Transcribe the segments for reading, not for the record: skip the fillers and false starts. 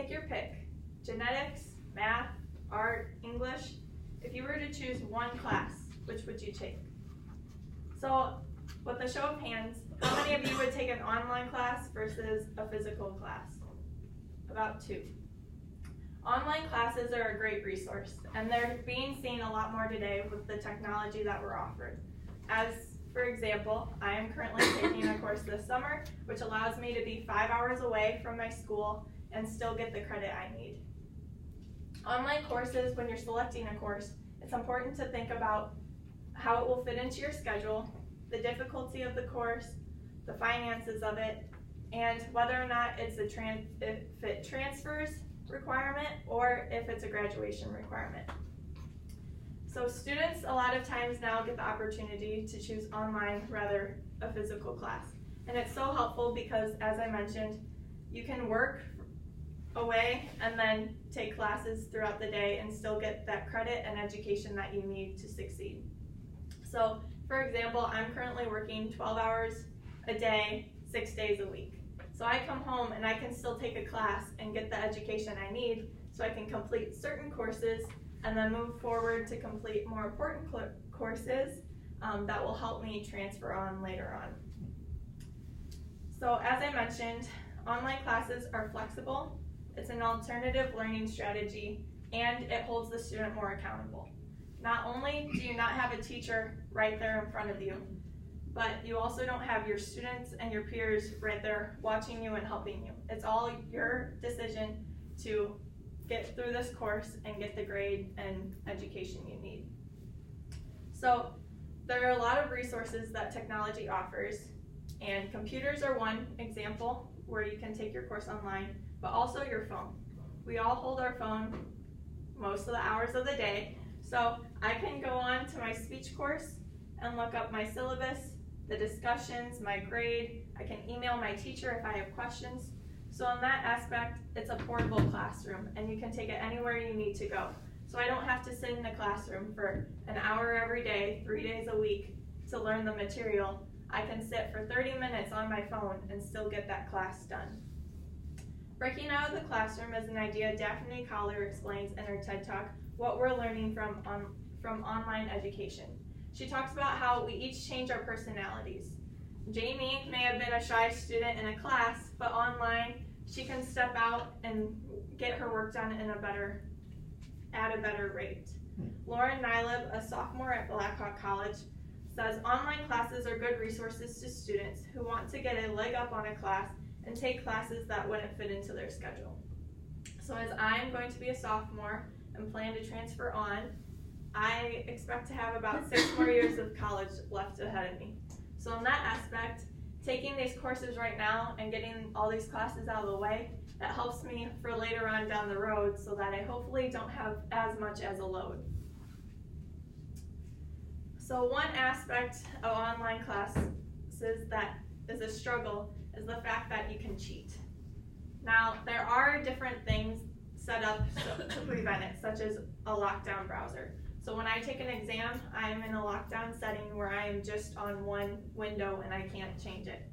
take your pick: genetics, math, art, English. If you were to choose one class, which would you take? So, with a show of hands, how many of you would take an online class versus a physical class? About 2. Online classes are a great resource, and they're being seen a lot more today with the technology that we're offered. As, for example, I am currently taking a course this summer, which allows me to be 5 hours away from my school and still get the credit I need. Online courses, when you're selecting a course, it's important to think about how it will fit into your schedule, the difficulty of the course, the finances of it, and whether or not it's if it transfers requirement or if it's a graduation requirement. So students a lot of times now get the opportunity to choose online rather a physical class. And it's so helpful because, as I mentioned, you can work away and then take classes throughout the day and still get that credit and education that you need to succeed. So, for example, I'm currently working 12 hours a day, 6 days a week. So I come home and I can still take a class and get the education I need so I can complete certain courses and then move forward to complete more important courses that will help me transfer on later on. So as I mentioned, online classes are flexible, it's an alternative learning strategy, and it holds the student more accountable. Not only do you not have a teacher right there in front of you, but you also don't have your students and your peers right there watching you and helping you. It's all your decision to get through this course and get the grade and education you need. So there are a lot of resources that technology offers, and computers are one example where you can take your course online, but also your phone. We all hold our phone most of the hours of the day, so I can go on to my speech course and look up my syllabus, the discussions, my grade. I can email my teacher if I have questions. So in that aspect, it's a portable classroom, and you can take it anywhere you need to go. So I don't have to sit in a classroom for an hour every day, 3 days a week to learn the material. I can sit for 30 minutes on my phone and still get that class done. Breaking out of the classroom is an idea Daphne Collar explains in her TED Talk, What We're Learning from Online Education. She talks about how we each change our personalities. Jamie may have been a shy student in a class, but online she can step out and get her work done at a better rate. Lauren Nylib, a sophomore at Blackhawk College, says online classes are good resources to students who want to get a leg up on a class and take classes that wouldn't fit into their schedule. So as I'm going to be a sophomore and plan to transfer on, I expect to have about 6 more years of college left ahead of me. So in that aspect, taking these courses right now and getting all these classes out of the way, that helps me for later on down the road so that I hopefully don't have as much as a load. So one aspect of online classes that is a struggle is the fact that you can cheat. Now, there are different things set up to prevent it, such as a lockdown browser. So when I take an exam, I'm in a lockdown setting where I am just on one window and I can't change it.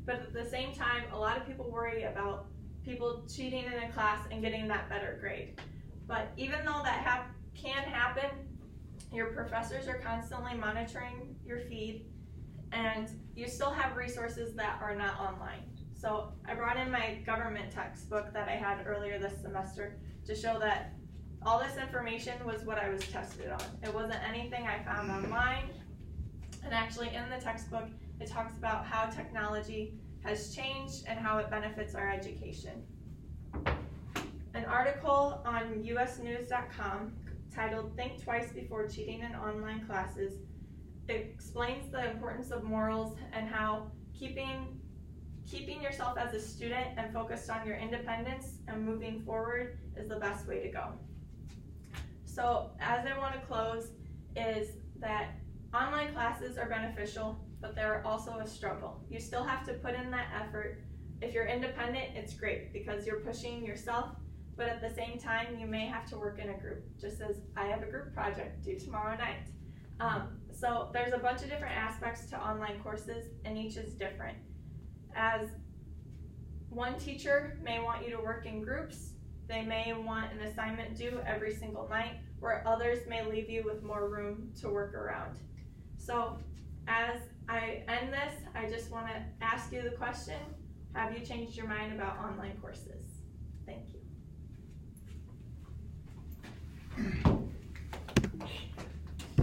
But at the same time, a lot of people worry about people cheating in a class and getting that better grade. But even though that can happen, your professors are constantly monitoring your feed, and you still have resources that are not online. So I brought in my government textbook that I had earlier this semester to show that all this information was what I was tested on. It wasn't anything I found online. And actually in the textbook, it talks about how technology has changed and how it benefits our education. An article on usnews.com titled "Think Twice Before Cheating in Online Classes" explains the importance of morals and how keeping yourself as a student and focused on your independence and moving forward is the best way to go. So as I want to close is that online classes are beneficial, but they're also a struggle. You still have to put in that effort. If you're independent, it's great because you're pushing yourself, but at the same time, you may have to work in a group, just as I have a group project due tomorrow night. So there's a bunch of different aspects to online courses, and each is different. As one teacher may want you to work in groups, they may want an assignment due every single night, where others may leave you with more room to work around. So as I end this, I just want to ask you the question, have you changed your mind about online courses? Thank you.